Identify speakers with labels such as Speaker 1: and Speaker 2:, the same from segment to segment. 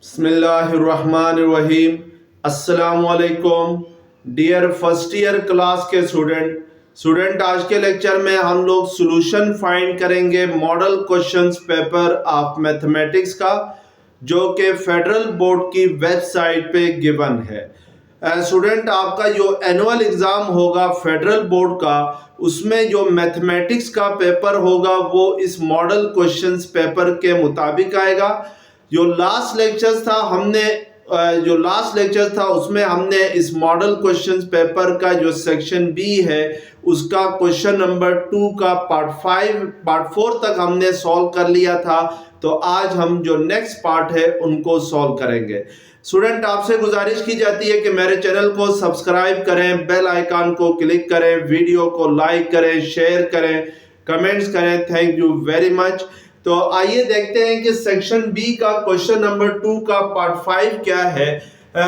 Speaker 1: बिस्मिल्लाहिर्रहमानिर्रहीम। अस्सलामुअलैकुम dear first year class के स्टूडेंट आज के लेक्चर में हम लोग सॉल्यूशन फाइंड करेंगे model questions paper of mathematics का, जो कि फेडरल बोर्ड की वेबसाइट पे गिवन है। स्टूडेंट आपका जो एनुअल एग्ज़ाम होगा फेडरल बोर्ड का, उसमें जो मैथमेटिक्स का पेपर होगा वो इस मॉडल क्वेश्चंस पेपर के मुताबिक आएगा। जो लास्ट लेक्चर था उसमें हमने इस मॉडल क्वेश्चंस पेपर का जो सेक्शन बी है उसका क्वेश्चन नंबर 2 का पार्ट 4 तक हमने सॉल्व कर लिया था। तो आज हम जो नेक्स्ट पार्ट है उनको सॉल्व करेंगे। स्टूडेंट आपसे गुजारिश की जाती है कि मेरे चैनल को सब्सक्राइब करें, बेल आइकन को क्लिक करें, वीडियो को लाइक करें, शेयर करें, कमेंट्स करें। Thank you very much. तो आइए देखते हैं कि सेक्शन बी का क्वेश्चन नंबर 2 का पार्ट 5 क्या है।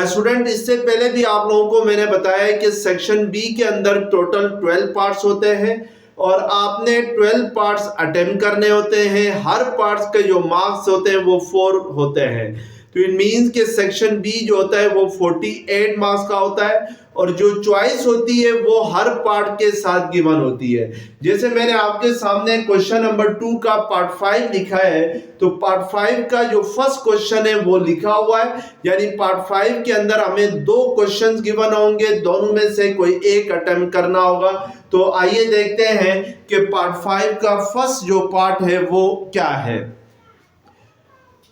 Speaker 1: स्टूडेंट इससे पहले भी आप लोगों को मैंने बताया है कि सेक्शन बी के अंदर टोटल 12 पार्ट्स होते हैं और आपने 12 पार्ट्स अटेम्प्ट करने होते हैं। हर पार्ट्स के जो मार्क्स होते हैं वो 4 होते हैं। तो इट मीन्स कि सेक्शन बी जो होता है वो 48 मार्क्स का होता है और जो चॉइस होती है वो हर पार्ट के साथ गिवन होती है। जैसे मैंने आपके सामने क्वेश्चन नंबर 2 का पार्ट 5 लिखा है, तो पार्ट 5 का जो फर्स्ट क्वेश्चन है वो लिखा हुआ है, यानी पार्ट 5 के अंदर हमें 2 क्वेश्चंस गिवन होंगे, दोनों में से कोई एक अटेम्प्ट करना होगा। तो आइए देखते हैं कि पार्ट 5 का फर्स्ट जो पार्ट है वो क्या है।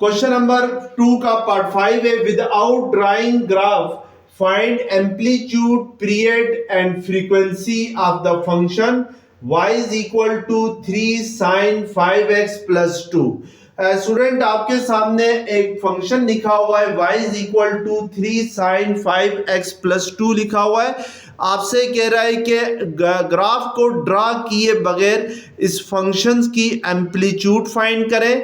Speaker 1: क्वेश्चन नंबर 2 का पार्ट 5 है, without drawing graph find amplitude, period and frequency of the function y is equal to 3 sin 5x plus 2। Student आपके सामने एक फंक्शन लिखा हुआ है y is equal to 3 sin 5x plus 2 लिखा हुआ है। आपसे कह रहा है कि ग्राफ को ड्रा किए बगैर इस फंक्शन की एम्पलीट्यूड फाइंड करें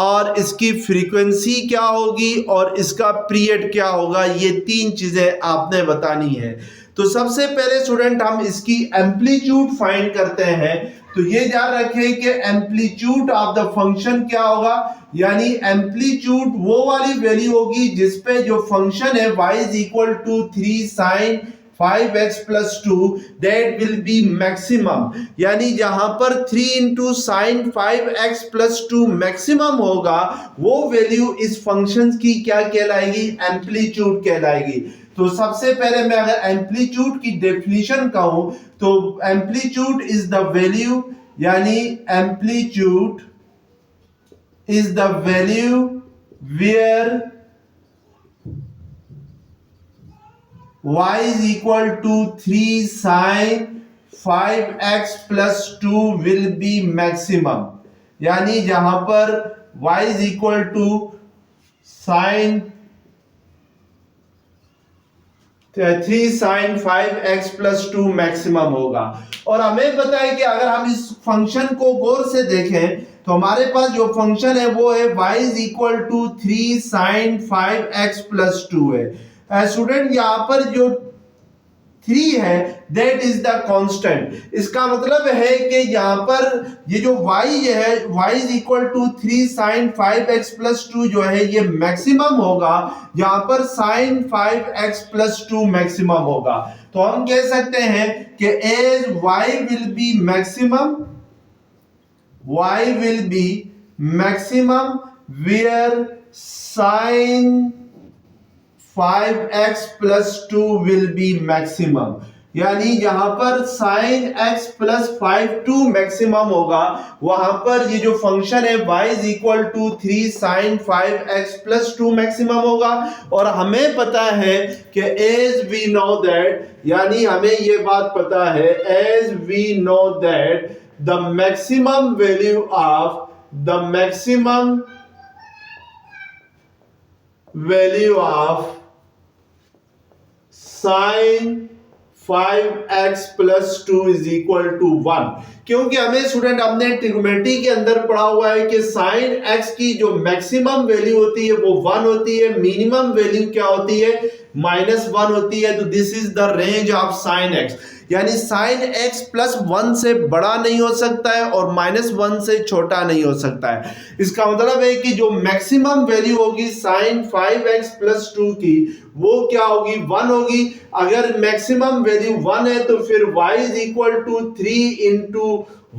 Speaker 1: और इसकी फ्रीक्वेंसी क्या होगी और इसका पीरियड क्या होगा। ये 3 चीजें आपने बतानी है। तो सबसे पहले स्टूडेंट हम इसकी एम्पलीट्यूड फाइंड करते हैं। तो ये याद रखें कि एम्पलीट्यूड ऑफ द फंक्शन क्या होगा, यानी एम्पलीट्यूड वो वाली वैल्यू होगी जिसपे जो फंक्शन है y is equal to 3 sin 5x plus 2 that will be maximum, यानी जहां पर 3 into sin 5x plus 2 maximum होगा वो वैल्यू इस फंक्शन की क्या कहलाएगी, एम्पलीट्यूड कहलाएगी। तो सबसे पहले मैं अगर एम्पलीट्यूड की डेफिनेशन कहूं तो एम्पलीट्यूड इज द वैल्यू, यानी amplitude is the value where y is equal to 3 sin 5x plus 2 will be maximum, यानी जहां पर y is equal to sin 3 sin 5x plus 2 maximum होगा। और हमें पता है कि अगर हम इस फंक्शन को गौर से देखें तो हमारे पास जो फंक्शन है वो है y is equal to 3 sin 5x plus 2 है। स्टूडेंट यहाँ पर जो 3 है दैट इज द कांस्टेंट। इसका मतलब है कि यहाँ पर ये जो y है y is equal to 3 sin 5x plus 2 जो है ये मैक्सिमम होगा, यहाँ पर sin 5x plus 2 मैक्सिमम होगा। तो हम कह सकते हैं कि as y will be maximum where sin 5x plus 2 will be maximum, यानी जहां पर sin x plus 2 मैक्सिमम होगा वहां पर ये जो फंक्शन है y is equal to 3 sin 5x plus 2 maximum होगा। और हमें पता है कि as we know that, यानी हमें ये बात पता है as we know that the maximum value of sin 5x plus 2 is equal to 1, क्योंकि हमें स्टूडेंट हमने ट्रिग्नोमेट्री के अंदर पढ़ा हुआ है कि sin x की जो मैक्सिमम वैल्यू होती है वो 1 होती है, मिनिमम वैल्यू क्या होती है -1 होती है। तो this is the range of sin x, यानी साइन एक्स प्लस 1 से बड़ा नहीं हो सकता है और -1 से छोटा नहीं हो सकता है। इसका मतलब है कि जो मैक्सिमम वैल्यू होगी साइन 5x प्लस 2 की वो क्या होगी, 1 होगी। अगर मैक्सिमम वैल्यू 1 है तो फिर y is equal to 3 into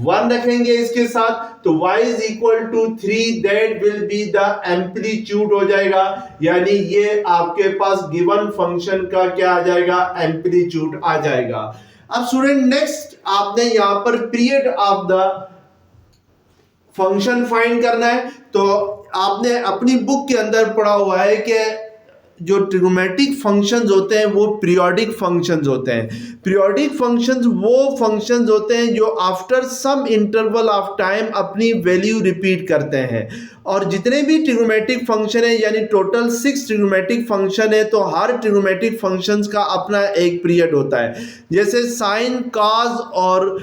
Speaker 1: 1 रखेंगे इसके साथ, तो y is equal to 3, that will be the amplitude हो जाएगा। यानी ये आपके पास गिवन फंक्शन का क्या आ जाएगा, एम्पलीट्यूड आ जाएगा। अब स्टूडेंट नेक्स्ट आपने यहां पर period of the function find करना है। तो आपने अपनी बुक के अंदर पढ़ा हुआ है कि जो ट्रिग्नोमेट्रिक फंक्शंस होते हैं वो पीरियोडिक फंक्शंस होते हैं। पीरियोडिक फंक्शंस वो फंक्शंस होते हैं जो after some interval of time अपनी वैल्यू रिपीट करते हैं। और जितने भी ट्रिग्नोमेट्रिक फंक्शन है, यानी टोटल 6 ट्रिग्नोमेट्रिक फंक्शन है, तो हर ट्रिग्नोमेट्रिक फंक्शंस का अपना एक पीरियड होता है। जैसे साइन, कॉस और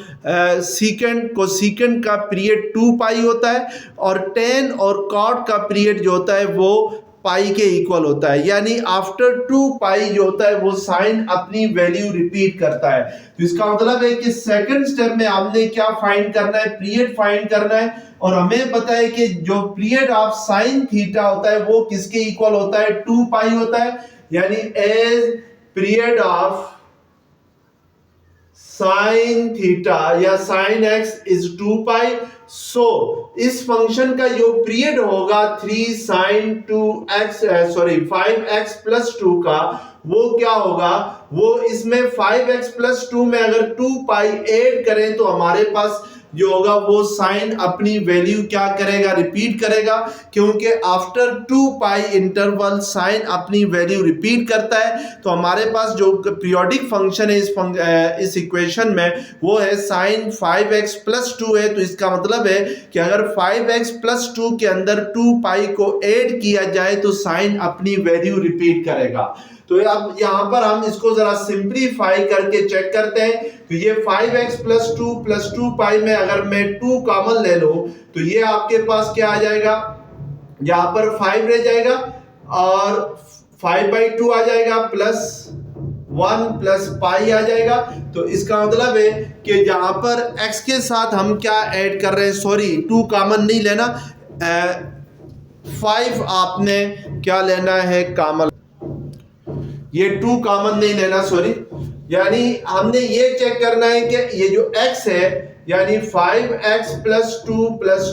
Speaker 1: सीकेंड को सीकेंड का पीरियड 2 पाई होता है और टेन और कॉट का पीरियड जो होता है वो पाई के इक्वल होता है। यानी आफ्टर 2 पाई जो होता है वो साइन अपनी वैल्यू रिपीट करता है। तो इसका मतलब है कि सेकंड स्टेप में हमने क्या फाइंड करना है, पीरियड फाइंड करना है। और हमें पता है कि जो पीरियड ऑफ साइन थीटा होता है वो किसके इक्वल होता है, 2 पाई होता है। यानी as period of sine theta या sine X is 2 pi. So इस फंक्शन का जो पीरियड होगा 3 साइन 5x प्लस 2 का, वो क्या होगा, वो इसमें 5x प्लस 2 में अगर 2 पाई ऐड करें तो हमारे पास जो होगा वो साइन अपनी वैल्यू क्या करेगा, रिपीट करेगा। क्योंकि आफ्टर 2 पाई इंटरवल साइन अपनी वैल्यू रिपीट करता है। तो हमारे पास जो पीरियोडिक फंक्शन है इस इक्वेशन में वो है साइन 5x प्लस 2 है। तो इसका मतलब है कि अगर 5x प्लस 2 के अंदर 2 पाई को ऐड किया जाए तो साइन अपनी वैल्यू रिपीट करेगा। तो अब यहां पर हम इसको जरा सिंप्लीफाई करके चेक करते हैं। तो ये 5x प्लस 2 पाई में अगर मैं 2 कॉमन ले लूं तो ये आपके पास क्या आ जाएगा, यहां पर 5 रह जाएगा और 5/2 आ जाएगा प्लस 1 प्लस पाई आ जाएगा। तो इसका मतलब है कि जहां पर x के साथ हम क्या ऐड कर रहे हैं, सॉरी 2 कॉमन नहीं लेना, 5 आपने क्या लेना है कॉमन, ये 2 कॉमन नहीं लेना, सॉरी। यानी हमने ये चेक करना है कि ये जो x है यानी 5x plus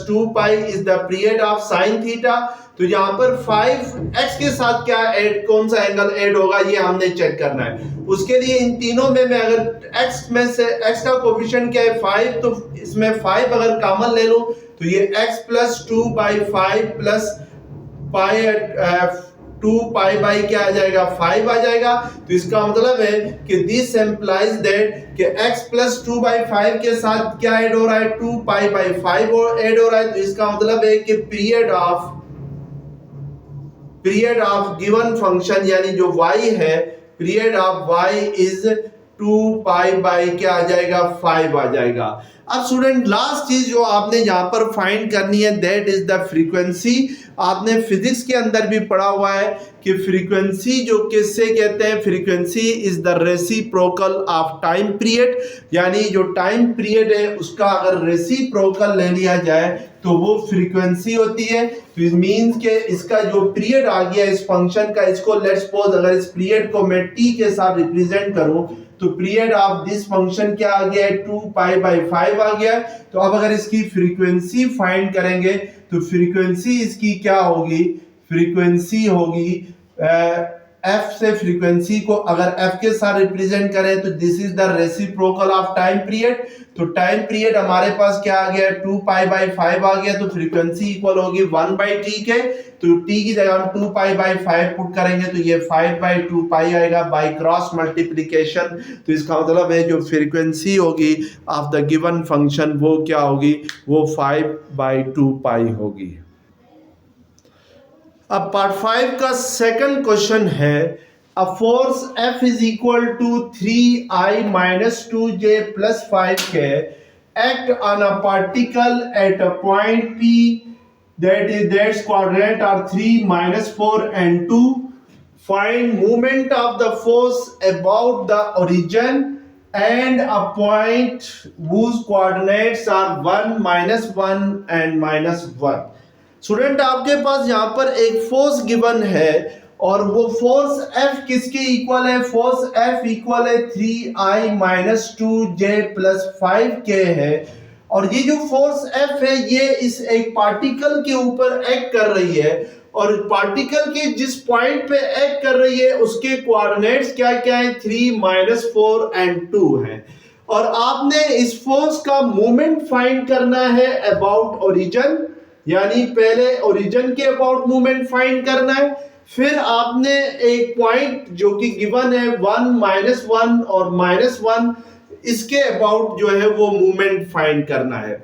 Speaker 1: 2 pi is the period of sine theta. तो यहां पर 5x के साथ क्या ऐड, कौन सा एंगल ऐड होगा ये हमने चेक करना है। उसके लिए इन तीनों में मैं अगर x में से x का कोफिशिएंट क्या है 5, तो इसमें 5 अगर कॉमन ले लूं तो ये x plus 2/5 plus pi 2 pi by क्या आ जाएगा, 5 आ जाएगा। तो इसका मतलब है कि दिस एम्प्लाइज दैट कि x प्लस 2/5 के साथ क्या ऐड हो रहा है, 2 पाई बाई 5 और ऐड हो रहा है। तो इसका मतलब है कि पीरियड ऑफ गिवन फंक्शन यानी जो y है, period of y is 2 pi by क्या आ जाएगा, 5 आ जाएगा। अब स्टूडेंट लास्ट चीज जो आपने यहां पर फाइंड करनी है दैट इज द फ्रीक्वेंसी। आपने फिजिक्स के अंदर भी पढ़ा हुआ है कि फ्रीक्वेंसी जो किससे कहते हैं, frequency is the reciprocal of time period. यानी जो टाइम पीरियड है उसका अगर रेसिप्रोकल ले लिया जाए तो वो फ्रीक्वेंसी होती है। तो इट मींस के इसका जो पीरियड आ गया इस फंक्शन का, इसको लेट्स सपोज अगर इस पीरियड को मैं t के साथ रिप्रेजेंट करूं तो पीरियड ऑफ दिस फंक्शन क्या आ गया है, 2 पाई बाई 5 आ गया। तो अब अगर इसकी फ्रीक्वेंसी फाइंड करेंगे तो फ्रीक्वेंसी इसकी क्या होगी, फ्रीक्वेंसी होगी f से फ्रीक्वेंसी को अगर f के साथ रिप्रेजेंट करें तो this is the reciprocal of time period. तो टाइम पीरियड हमारे पास क्या आ गया, 2 पाई बाई 5 आ गया। तो फ्रीक्वेंसी इक्वल होगी 1/t के। तो t की जगह हम 2 पाई बाई 5 पुट करेंगे तो ये 5/2 पाई आएगा बाय क्रॉस मल्टीप्लिकेशन। तो इसका मतलब है जो फ्रीक्वेंसी होगी ऑफ द गिवन फंक्शन वो क्या होगी, वो 5/2 पाई होगी। अब पार्ट 5 का सेकंड क्वेश्चन है, a force F is equal to 3I minus 2J plus 5K act on a particle at a point P that's coordinate are 3 minus 4 and 2. Find movement of the force about the origin and a point whose coordinates are 1, -1 and -1। Student आपके पास यहाँ पर एक force given है और वो force F किसके equal है? Force F equal है 3I-2J + 5K है। और ये जो फोर्स F है ये इस एक पार्टिकल के ऊपर एक्ट कर रही है और पार्टिकल के जिस पॉइंट पे एक्ट कर रही है उसके कोऑर्डिनेट्स क्या क्या है? 3, -4 and 2 है। और आपने इस फोर्स का मोमेंट फाइंड करना है अबाउट ओरिजिन, यानी पहले ओरिजिन के अबाउट मूवमेंट फाइंड करना है, फिर आपने एक पॉइंट जो कि गिवन है 1, -1 और -1, इसके अबाउट जो है वो मूवमेंट फाइंड करना है।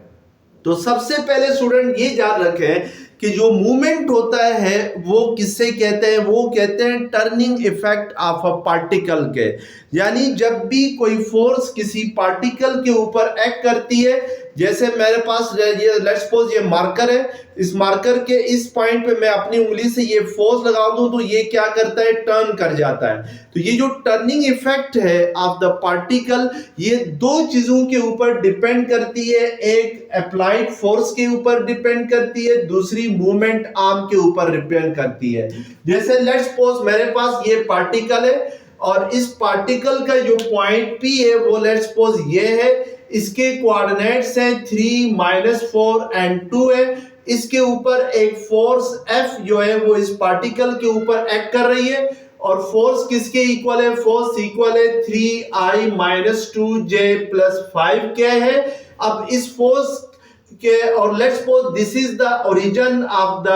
Speaker 1: तो सबसे पहले स्टूडेंट ये याद रखें कि जो मूवमेंट होता है वो किससे कहते हैं? वो कहते हैं turning effect of a particle के। यानी जब भी कोई फोर्स किसी पार्टिकल के ऊपर एक्ट करती है, जैसे मेरे पास ये लेट्स सपोज ये मार्कर है, इस मार्कर के इस पॉइंट पे मैं अपनी उंगली से ये फोर्स लगा दूं तो ये क्या करता है? टर्न कर जाता है। तो ये जो टर्निंग इफेक्ट है ऑफ द पार्टिकल, ये दो चीजों के ऊपर डिपेंड करती है। एक अप्लाइड फोर्स के ऊपर डिपेंड करती है, दूसरी मूवमेंट आर्म के ऊपर डिपेंड करती है। जैसे लेट्स सपोज मेरे पास ये पार्टिकल है और इस पार्टिकल का जो पॉइंट P है वो लेट्स सपोज ये है, इसके कोऑर्डिनेट्स हैं 3, -4 and 2 है। इसके ऊपर एक फोर्स F जो है वो इस पार्टिकल के ऊपर एक्ट कर रही है और फोर्स किसके इक्वल है? फोर्स इक्वल है 3I-2J + 5K है। अब इस फोर्स के और let's suppose this is the origin of the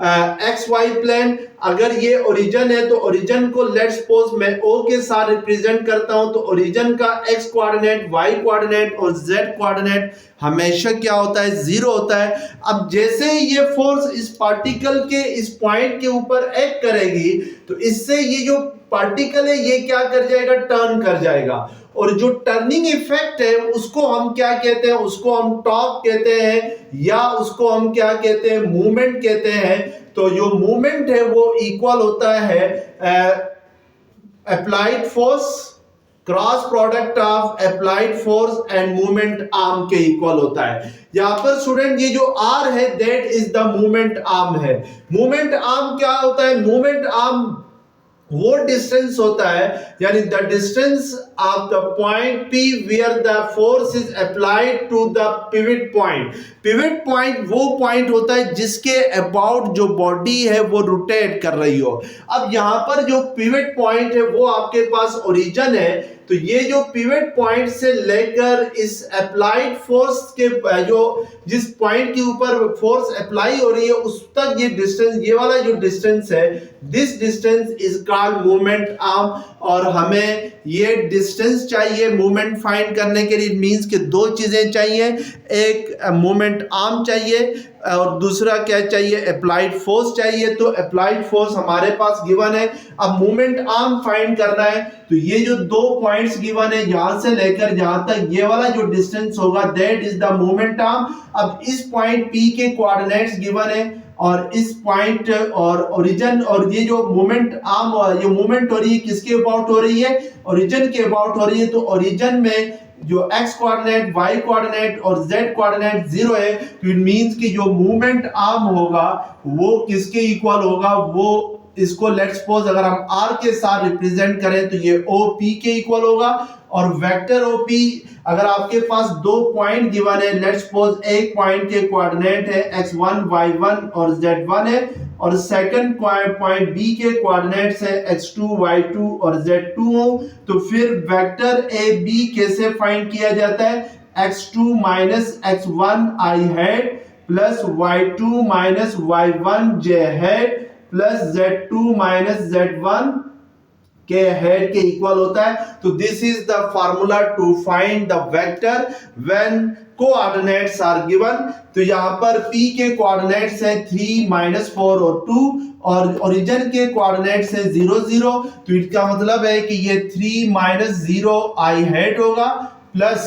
Speaker 1: XY plane. अगर ये ओरिजिन है तो ओरिजिन को लेट्स सपोज मैं O के साथ रिप्रेजेंट करता हूं, तो ओरिजिन का X कोऑर्डिनेट, Y कोऑर्डिनेट और Z कोऑर्डिनेट हमेशा क्या होता है? 0 होता है। अब जैसे ये फोर्स इस पार्टिकल के इस पॉइंट के ऊपर एक्ट करेगी तो इससे ये जो पार्टिकल है ये क्या कर जाएगा? टर्न कर जाएगा। और जो टर्निंग इफेक्ट है उसको हम क्या कहते हैं? उसको हम टॉर्क कहते हैं या उसको हम क्या कहते हैं? मूवमेंट कहते हैं। तो जो मूवमेंट है वो इक्वल होता है applied force, cross product of applied force and movement arm के इक्वल होता है। यहां पर स्टूडेंट ये जो आर है that is the movement arm है। मूवमेंट आर्म क्या होता है? मूवमेंट आर्म वो डिस्टेंस होता है, यानी the distance of the point P where the force is applied to the pivot point. Pivot point वो पॉइंट होता है जिसके अबाउट जो बॉडी है वो रोटेट कर रही हो। अब यहां पर जो पिवट पॉइंट है वो आपके पास ओरिजिन है, तो ये जो पिवट पॉइंट से लेकर इस अप्लाइड फोर्स के जो जिस पॉइंट के ऊपर फोर्स अप्लाई हो रही है उस तक ये डिस्टेंस, ये वाला जो डिस्टेंस है, this distance is called movement arm. और हमें ये डिस्टेंस चाहिए मूवमेंट फाइंड करने के लिए। मींस कि दो चीजें चाहिए, एक मूवमेंट आर्म चाहिए और दूसरा क्या चाहिए? अप्लाइड फोर्स चाहिए। तो अप्लाइड फोर्स हमारे पास गिवन है, अब मूवमेंट आर्म फाइंड करना है। तो ये जो दो पॉइंट्स गिवन है यहां से लेकर यहां तक, ये वाला जो डिस्टेंस होगा that is the movement arm. अब इस पॉइंट P के कोऑर्डिनेट्स गिवन है और इस पॉइंट और ओरिजिन, और ये जो मूवमेंट आर्म, ये मूवमेंट हो रही है किसके अबाउट हो रही है? ओरिजिन के अबाउट हो रही है। तो ओरिजिन में जो x कोऑर्डिनेट, y कोऑर्डिनेट और z कोऑर्डिनेट 0 है, तो इट मींस कि जो मूवमेंट आर्म होगा वो किसके इक्वल होगा? वो इसको लेट्स सपोज अगर हम r के साथ रिप्रेजेंट करें तो ये OP के इक्वल होगा। और वेक्टर OP अगर आपके पास दो पॉइंट गिवन है, लेट्स सपोज एक पॉइंट के कोऑर्डिनेट है x1, y1 और z1 है और सेकंड पॉइंट B के कोऑर्डिनेट्स है x2, y2 और z2 हो, तो फिर वेक्टर AB कैसे फाइंड किया जाता है? x2 minus x1 I hat plus y2 minus y1 j hat plus z2 minus z1 के हेड के इक्वल होता है। तो this is the formula to find the vector when coordinates are given. तो यहां पर P के कोऑर्डिनेट्स है 3, -4 और 2 और ओरिजिन के कोऑर्डिनेट्स है 0, 0। तो इसका मतलब है कि ये 3 - 0 I हेड होगा प्लस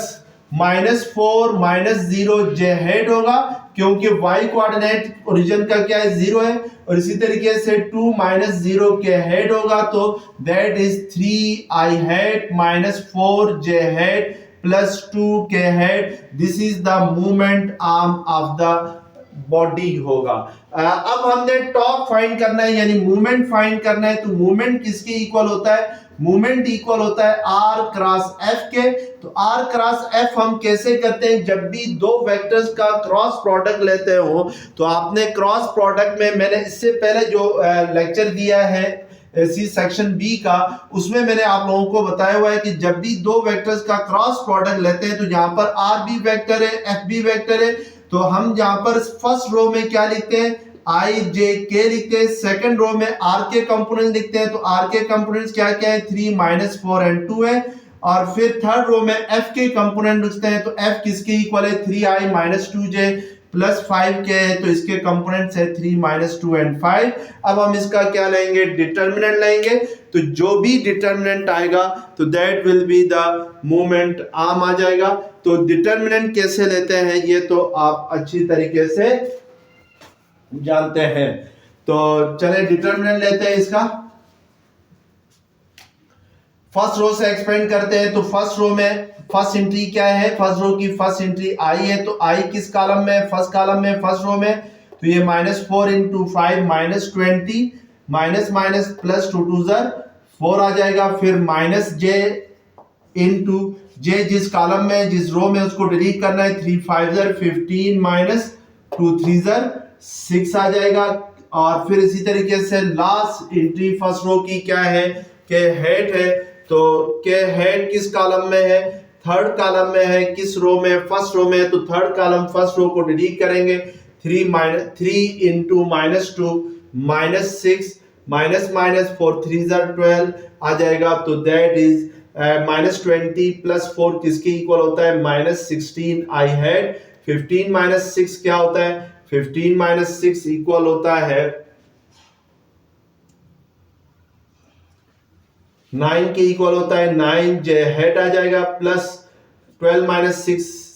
Speaker 1: -4 - 0 j हेड होगा क्योंकि y कोऑर्डिनेट ओरिजिन का क्या है 0 है, और इसी तरीके से 2 माइनस 0 के हेड होगा तो that is 3i head minus 4j head plus 2 के head. This is the movement arm of the body होगा। अब हमने टॉर्क फाइंड करना है यानी मूवमेंट फाइंड करना है, तो मूवमेंट किसके इक्वल होता है? मूवमेंट इक्वल होता है r क्रॉस f के। तो r क्रॉस f हम कैसे करते हैं? जब भी दो वेक्टर्स का क्रॉस प्रोडक्ट लेते हो तो आपने क्रॉस प्रोडक्ट में, मैंने इससे पहले जो लेक्चर दिया है सी सेक्शन बी का, उसमें मैंने आप लोगों को बताया हुआ है कि जब भी दो वेक्टर्स का क्रॉस प्रोडक्ट लेते हैं तो यहाँ पर आर बी वेक्टर है, एफ बी वेक्टर है, तो हम यहाँ पर फर्स्ट रो में क्या लिखते हैं? आई जे के लिखते हैं। सेकंड रो में आर के कंपोनेंट लिखते हैं, तो आर के कंपोनेंट्स क्या क्या है? 3 माइनस 4 एंड 2 है। और फिर थर्ड रो में एफ के कंपोनेंट लिखते हैं, तो एफ किसके इक्वल है? 3i माइनस 2j प्लस 5 के है, तो इसके कंपोनेंट्स है 3 माइनस 2 एंड 5। अब हम इसका क्या लेंगे? डिटर्मिनेंट लेंगे। तो जो भी डिटर्मिनेंट आएगा तो that will be the moment arm आ जाएगा। तो डिटर्मिनेंट कैसे लेते हैं ये तो आप अच्छी तरीके से जानते हैं। तो चले डिटर्मिनेंट लेते हैं इसका। फर्स्ट रो से एक्सपेंड करते हैं, तो फर्स्ट रो में फर्स्ट एंट्री क्या है? फर्स्ट रो की फर्स्ट एंट्री आई है, तो आई किस कॉलम में? फर्स्ट कॉलम में, फर्स्ट रो में। तो ये minus 4 into 5 minus 20 minus minus plus 2 2 4 आ जाएगा। फिर माइनस जे इंटू जे जिस कॉलम में जिस रो में उसको डिलीट करना है, 3 5 15 माइनस 2 3 6 आ जाएगा। और फिर इसी तरीके से लास्ट एंट्री फर्स्ट रो की क्या है? के हेड है, तो के हेड किस कॉलम में है? थर्ड कॉलम में है। किस रो में? फर्स्ट रो में है, तो थर्ड कॉलम फर्स्ट रो को डिलीट करेंगे। 3 into minus 2 minus 6 minus minus 4 3 12 आ जाएगा। तो दैट इज माइनस 20 प्लस 4 किसके इक्वल होता है? माइनस 16 आई हेड। 15 माइनस 6 क्या होता है? 15 माइनस 6 इक्वल होता है 9 के इक्वल होता है 9 जे हेड आ जाएगा, प्लस 12 माइनस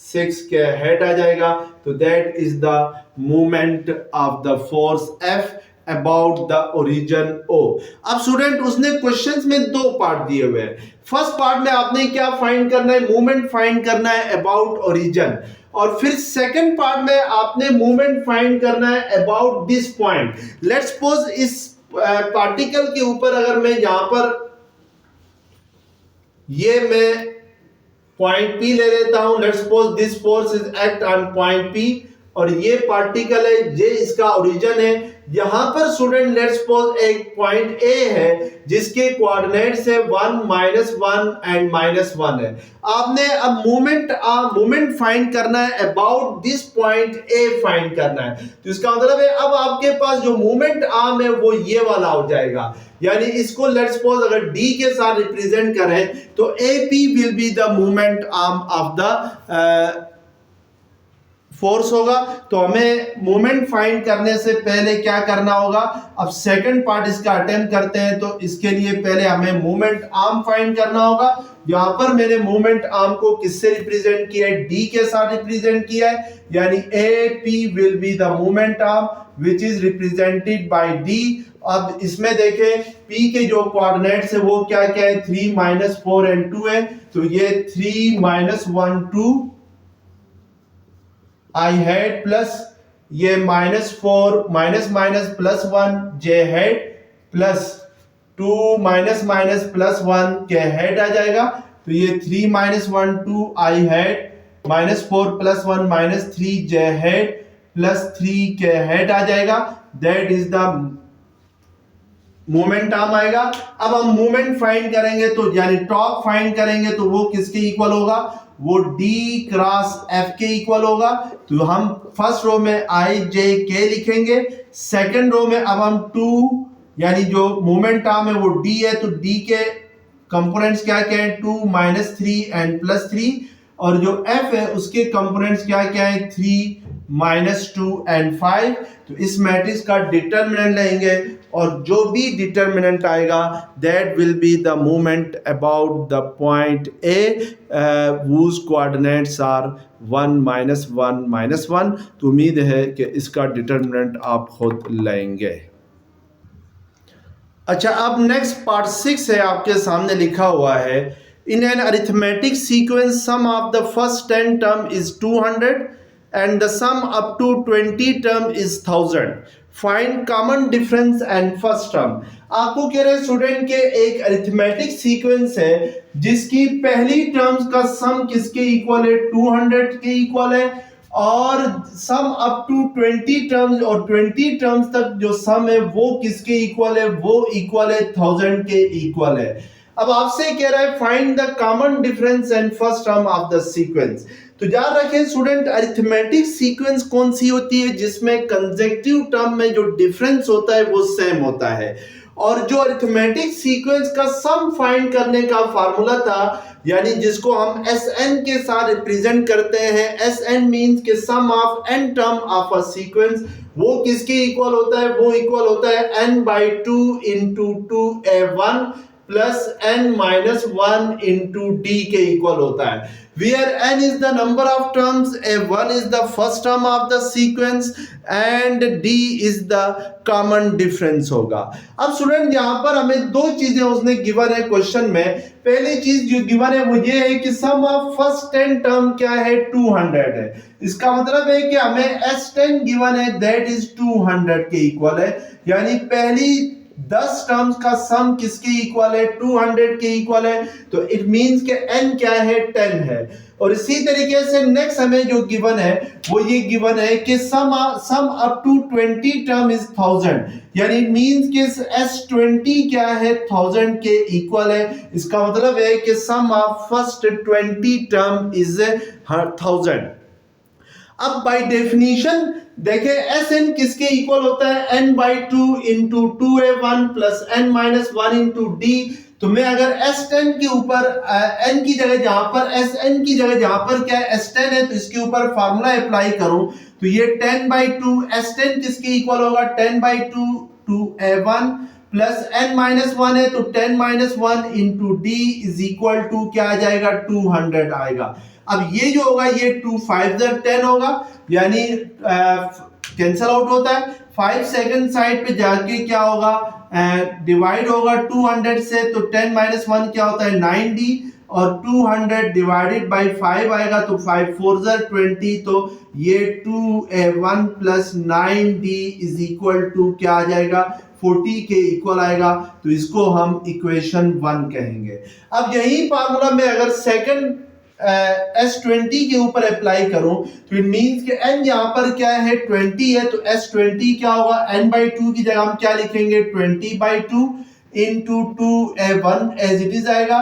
Speaker 1: 6 के हेड आ जाएगा। तो that is the movement of the force F about the origin O। अब स्टूडेंट उसने क्वेश्चंस में दो पार्ट दिए हुए हैं। फर्स्ट पार्ट में आपने क्या फाइंड करना है? मूवमेंट फाइंड करना है अबाउट ओरिजिन, और फिर सेकंड पार्ट में आपने मूवमेंट फाइंड करना है about this point. Let's suppose इस पार्टिकल के ऊपर अगर मैं यहां पर ये मैं पॉइंट P ले लेता हूं, let's suppose this force is act on point P, और ये पार्टिकल है, ये इसका ओरिजिन है। यहां पर स्टूडेंट लेट्स सपोज एक पॉइंट A है जिसके कोऑर्डिनेट्स है 1 माइनस 1 एंड माइनस 1 है। आपने अब मूवमेंट फाइंड करना है about this point A find करना है। तो इसका मतलब है अब आपके पास जो मूवमेंट आर्म है वो ये वाला हो जाएगा, यानी इसको लेट्स सपोज अगर D के साथ रिप्रेजेंट करें तो AP will be the movement arm of the force होगा। तो हमें मोमेंट फाइंड करने से पहले क्या करना होगा? अब सेकंड पार्ट इसका अटेम्प्ट करते हैं, तो इसके लिए पहले हमें मोमेंट आर्म फाइंड करना होगा। यहां पर मैंने मोमेंट आर्म को किससे रिप्रेजेंट किया है? डी के साथ रिप्रेजेंट किया है, यानी AP will be the moment arm which is represented by D. अब इसमें देखें P के जो कोऑर्डिनेट्स है वो क्या क्या है? 3 माइनस 4 एंड 2 है, तो ये 3 माइनस 1 2 आई हेड प्लस ये minus 4 minus minus plus 1 J hat plus 2 minus minus plus 1 K hat आ जाएगा। तो ये 3 minus 1 2 I hat minus 4 plus 1 minus 3 J hat plus 3 K hat आ जाएगा। That is the moment arm आएगा। अब हम मोमेंट फाइंड करेंगे, तो यानी टॉर्क फाइंड करेंगे, तो वो किसके इक्वल होगा? वो D क्रॉस F के इक्वल होगा। तो हम फर्स्ट रो में I J K लिखेंगे, सेकंड रो में अब हम 2 यानी जो मोमेंट आर्म है वो D है, तो D के कंपोनेंट्स क्या क्या है? 2 माइनस 3 एंड प्लस 3, और जो F है उसके कंपोनेंट्स क्या क्या है? 3 -2 and 5। तो इस मैट्रिक्स का डिटर्मिनेंट लेंगे और जो भी डिटर्मिनेंट आएगा that will be the moment about the point A whose coordinates are 1 -1 -1। तो उम्मीद है कि इसका डिटर्मिनेंट आप खुद लेंगे। अच्छा, अब नेक्स्ट पार्ट 6 है, आपके सामने लिखा हुआ है in an arithmetic sequence sum of the first 10 term is 200 and the sum up to 20 term is 1000। Find common difference and first term. आपको कह रहे हैं स्टूडेंट के एक अरिथमेटिक सीक्वेंस है जिसकी पहली टर्म्स का सम किसके इक्वल है, 200 के इक्वल है, और सम अप टू 20 टर्म्स और 20 टर्म्स तक जो सम है वो किसके इक्वल है, वो इक्वल है 1000 के इक्वल है। अब आपसे कह रहा है find the common difference and first term of the sequence. तो याद रखें स्टूडेंट, अरिथमेटिक सीक्वेंस कौन सी होती है जिसमें कंसेक्यूटिव टर्म में जो डिफरेंस होता है वो सेम होता है। और जो अरिथमेटिक सीक्वेंस का सम फाइंड करने का फार्मूला था, यानी जिसको हम Sn के साथ रिप्रेजेंट करते हैं, Sn मींस के sum of n term of a sequence, वो किसके इक्वल होता है, वो इक्वल होता है n/2 into 2a1 plus n-1 into d के इक्वल होता है। Where n is the number of terms, a1 is the first term of the sequence and d is the common difference होगा। अब स्टूडेंट यहाँ पर हमें दो चीजें उसने गिवन है क्वेश्चन में। पहली चीज जो गिवन है वो ये है कि सम ऑफ फर्स्ट 10 टर्म क्या है, 200 है। इसका मतलब है कि हमें S10 गिवन है दैट इज 200 के इक्वल है, यानी पहली 10 टर्म्स का सम किसके इक्वल है, 200 के इक्वल है। तो इट मींस के n क्या है, 10 है। और इसी तरीके से नेक्स्ट हमें जो गिवन है वो ये गिवन है कि sum up to 20 term is 1000, यानी मींस के S20 क्या है, 1000 के इक्वल है। इसका मतलब है कि सम ऑफ फर्स्ट 20 टर्म इज 1000। अब बाय डेफिनेशन देखें Sn किसके इक्वल होता है, n/2 into 2a1 plus n-1 into d। तो मैं अगर S10 के ऊपर n की जगह जहां पर Sn की जगह जहां पर क्या है S10 है, तो इसके ऊपर फार्मूला अप्लाई करूं तो ये 10/2 S10 किसके इक्वल होगा, 10/2 2a1 प्लस n-1 है तो 10-1 into d is equal to क्या आ जाएगा, 200 आएगा। अब ये जो होगा ये 2 5 10 होगा, यानी कैंसल आउट होता है। 5 सेकंड साइड पे जाके क्या होगा, डिवाइड होगा 200 से, तो 10-1 क्या होता है 9d, और 200 डिवाइडेड बाय 5 आएगा तो 5 4 20, तो ये 2a1 plus 9d is equal to क्या आ जाएगा, 40 के इक्वल आएगा। तो इसको हम इक्वेशन 1 कहेंगे। अब यही फार्मूला में अगर सेकंड S20 के ऊपर अप्लाई करूं तो इट मींस कि n यहां पर क्या है, 20 है, तो S20 क्या होगा, n/2 की जगह हम क्या लिखेंगे, 20/2 into 2a1 as it is आएगा।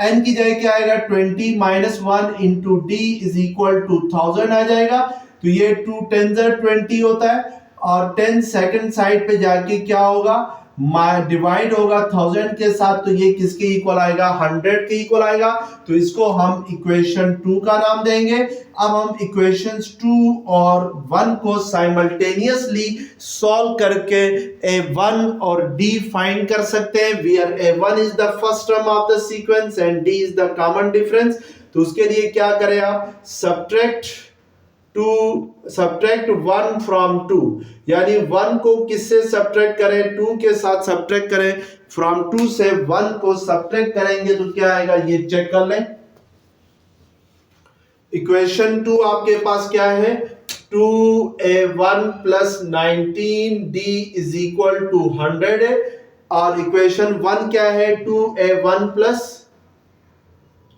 Speaker 1: n की जगह क्या आएगा, 20-1 into d is equal to 1000 आ जाएगा। तो ये 2 10 20 होता है, और 10 सेकंड साइड पे जाके क्या होगा, डिवाइड होगा 1000 के साथ, तो ये किसके इक्वल आएगा, 100 के इक्वल आएगा। तो इसको हम इक्वेशन 2 का नाम देंगे। अब हम इक्वेशंस 2 और 1 को साइमल्टेनियसली सॉल्व करके a1 और d फाइंड कर सकते हैं। Where a1 is the first term of the sequence and d is the common difference. तो उसके लिए क्या करें आप, सब्ट्रैक्ट 1 फ्रॉम 2, यानी 1 को किससे सब्ट्रैक्ट करें, 2 के साथ सब्ट्रैक्ट करें। फ्रॉम 2 से 1 को सब्ट्रैक्ट करेंगे तो क्या आएगा, ये चेक कर लें। इक्वेशन 2 आपके पास क्या है, 2a1 plus 19d is equal to 100 है, और इक्वेशन 1 क्या है, 2a1 plus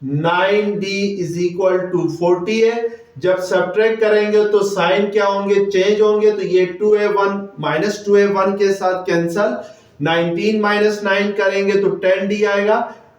Speaker 1: 9d is equal to 40 है। जब सब्ट्रैक्ट करेंगे तो साइन क्या होंगे, चेंज होंगे, तो ये 2a1 माइनस 2a1 के साथ कैंसल, 19 माइनस 9 करेंगे तो 10d आएगा,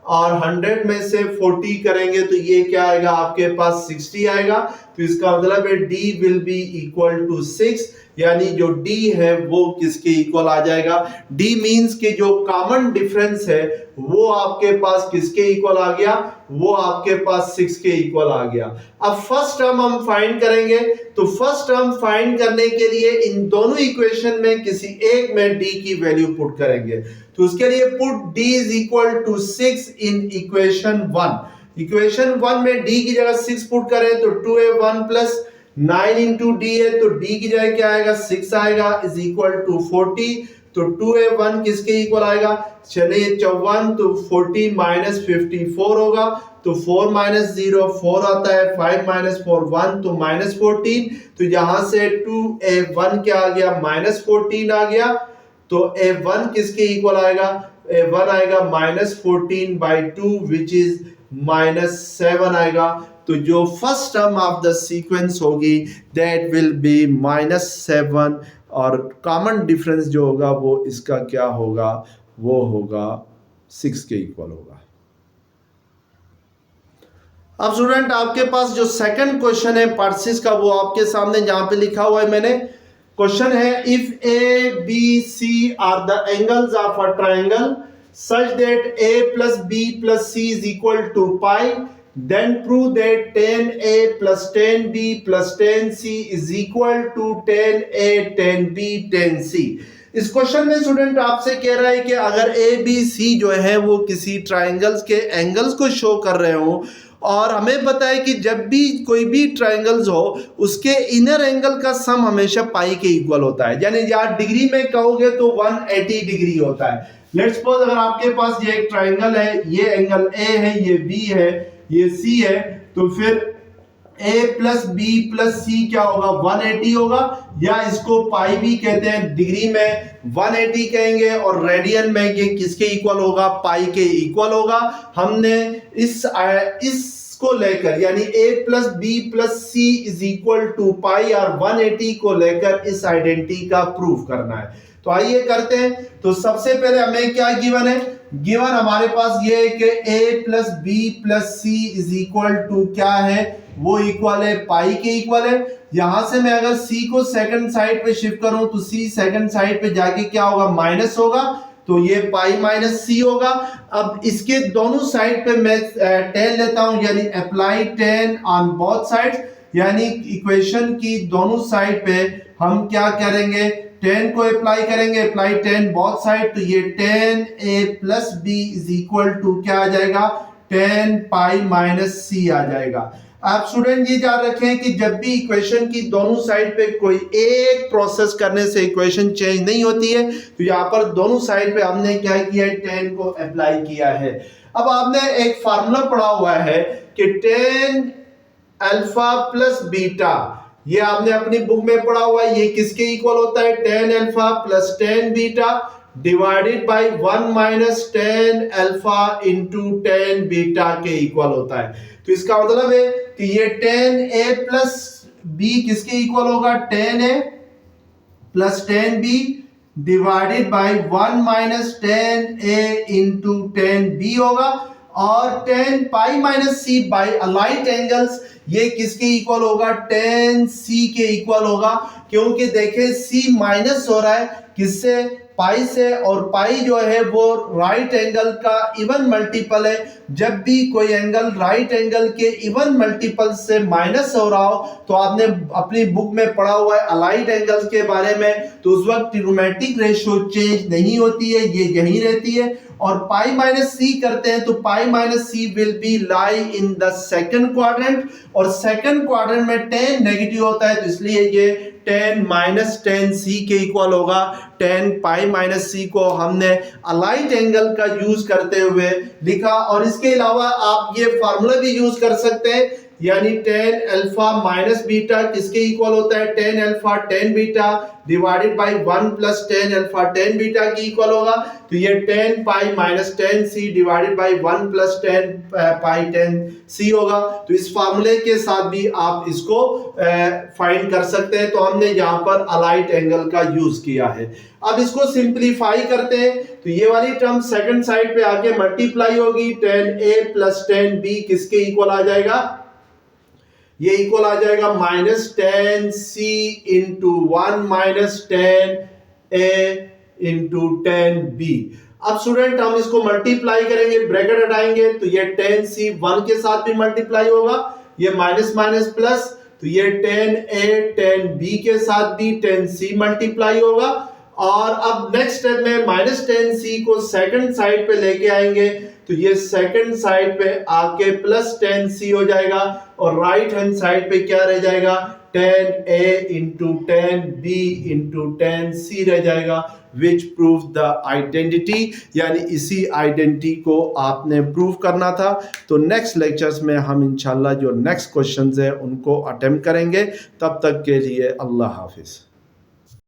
Speaker 1: और 100 में से 40 करेंगे तो ये क्या आएगा आपके पास 60 आएगा। तो इसका मतलब है d will be equal to 6, यानी जो d है वो किसके इक्वल आ जाएगा, d मींस के जो कॉमन डिफरेंस है वो आपके पास किसके इक्वल आ गया, वो आपके पास 6 के इक्वल आ गया। अब फर्स्ट टर्म हम फाइंड करेंगे, तो फर्स्ट टर्म फाइंड करने के लिए इन दोनों इक्वेशन में किसी एक में d की वैल्यू पुट करेंगे। तो उसके लिए put d is equal to 6 in equation 1। Equation 1 में d की जगह 6 पुट करें तो 2a1 प्लस 9 इंटू डी है, तो d की जगह क्या आएगा, 6 आएगा, इज इक्वल टू 40। तो 2a1 किसके इक्वल आएगा, चलिए 54, तो 40 माइनस 54 होगा, तो 4 माइनस 0 4 आता है, 5 माइनस 4 1, तो माइनस 14। तो यहां से 2a1 क्या आ गया, माइनस 14 आ गया। तो a1 किसके इक्वल आएगा, a1 आएगा minus 14 by 2 which is minus 7 आएगा। तो जो first term of the sequence होगी दैट विल बी माइनस 7, और कॉमन डिफरेंस जो होगा वो इसका क्या होगा, वो होगा 6 के इक्वल होगा। अब स्टूडेंट आपके पास जो सेकंड क्वेश्चन है पार्ट 6 का, वो आपके सामने जहां पे लिखा हुआ है मैंने, क्वेश्चन है if A B C are the angles of a triangle such that A plus B plus C is equal to pi, then prove that 10a plus 10b plus 10c is equal to 10a 10b 10c। इस question में student आपसे कह रहा है कि अगर ए B सी जो है वो किसी ट्रायंगल्स के एंगल्स को शो कर रहे हो, और हमें पता है कि जब भी कोई भी ट्रायंगल्स हो उसके इनर एंगल का सम हमेशा पाई के इक्वल होता है, यानी यार डिग्री में कहोगे तो 180 डिग्री होता है। लेट्स सपोज अगर आपके पास ये एक ट्रायंगल है, ये एंगल ए है, ये बी है, ये सी है, तो फिर a प्लस बी प्लस सी क्या होगा, 180 होगा, या इसको पाई भी कहते हैं, डिग्री में 180 कहेंगे और रेडियन में ये किसके इक्वल होगा, पाई के इक्वल होगा। हमने इसको लेकर यानी a plus B plus C is equal to pi और 180 को लेकर इस आइडेंटिटी का प्रूफ करना है। तो आइए करते हैं। तो सबसे पहले हमें क्या गिवन है, गिवन हमारे पास ये है कि a plus B plus C is equal to क्या है, वो इक्वल है पाई के इक्वल है। यहां से मैं अगर c को सेकंड साइड पे शिफ्ट करूं तो c सेकंड साइड पे जाके क्या होगा, माइनस होगा, तो ये पाई माइनस c होगा। अब इसके दोनों साइड पे मैं tan लेता हूं, यानी apply tan on both sides, यानी इक्वेशन की दोनों साइड पे हम क्या करेंगे, tan को अप्लाई करेंगे, अप्लाई tan बोथ साइड, तो ये tan a plus b is equal to क्या आ जाएगा, tan पाई माइनस c आ जाएगा। आप स्टूडेंट ये याद रखें कि जब भी इक्वेशन की दोनों साइड पे कोई एक प्रोसेस करने से इक्वेशन चेंज नहीं होती है, तो यहाँ पर दोनों साइड पे हमने क्या किया है, tan को अप्लाई किया है। अब आपने एक फार्मूला पढ़ा हुआ है कि tan अल्फा प्लस बीटा, ये आपने अपनी बुक में पढ़ा हुआ है, ये किसके इक्वल होता है, tan alpha plus tan beta divided by 1 minus tan alpha into tan beta के इक्वल होता है। तो इसका मतलब है कि ये tan a प्लस b किसके इक्वल होगा, tan a plus tan b divided by 1 minus tan a into tan b होगा, और tan pi minus c by allied angles ये किसके इक्वल होगा, tan c के इक्वल होगा, क्योंकि देखें c माइनस हो रहा है किससे, पाई से, और पाई जो है वो राइट एंगल का इवन मल्टीपल है। जब भी कोई एंगल राइट एंगल के इवन मल्टीपल से माइनस हो रहा हो, तो आपने अपनी बुक में पढ़ा हुआ है अलाइड एंगल्स के बारे में, तो उस वक्त ट्रिग्नोमेट्रिक रेशियो चेंज नहीं होती है, ये यही रहती है। और पाई माइनस सी करते हैं तो pi minus C will be lie in the second quadrant, और सेकंड क्वाड्रेंट में tan नेगेटिव होता है, तो इसलिए ये tan माइनस tan c के इक्वल होगा। tan पाई माइनस c को हमने अलाइट एंगल का यूज करते हुए लिखा, और इसके अलावा आप ये फार्मूला भी यूज कर सकते हैं, यानी tan अल्फा माइनस बीटा किसके इक्वल होता है, tan alpha tan beta divided by 1 plus tan alpha tan beta की इक्वल होगा। तो ये tan pi minus tan c divided by 1 plus tan pi tan c होगा। तो इस फार्मूले के साथ भी आप इसको फाइंड कर सकते हैं। तो हमने यहाँ पर अलाइट एंगल का यूज किया है। अब इसको सिंप्लीफाई करते हैं, तो ये वाली टर्म सेकंड साइड पे आके मल्टीप्लाई होगी, tan a plus tan b किसके इक्वल आ जाएगा, ये इक्वल आ जाएगा -10c into 1 -10a into 10b। अब स्टूडेंट हम इसको मल्टीप्लाई करेंगे, ब्रैकेट हटाएंगे तो ये 10c 1 के साथ भी मल्टीप्लाई होगा, ये माइनस माइनस प्लस, तो ये 10a 10b के साथ भी 10c मल्टीप्लाई होगा। और अब नेक्स्ट स्टेप में -10c को सेकंड साइड पे लेके आएंगे तो ये सेकंड साइड पे आके +10c हो जाएगा और राइट हैंड साइड पे क्या रह जाएगा 10a into 10b into 10c रह जाएगा, विच प्रूव द आइडेंटिटी। यानी इसी आइडेंटिटी को आपने प्रूव करना था। तो नेक्स्ट लेक्चर्स में हम इंशाल्लाह जो नेक्स्ट क्वेश्चंस है उनको अटेम्प्ट करेंगे। तब तक के लिए अल्लाह हाफिज।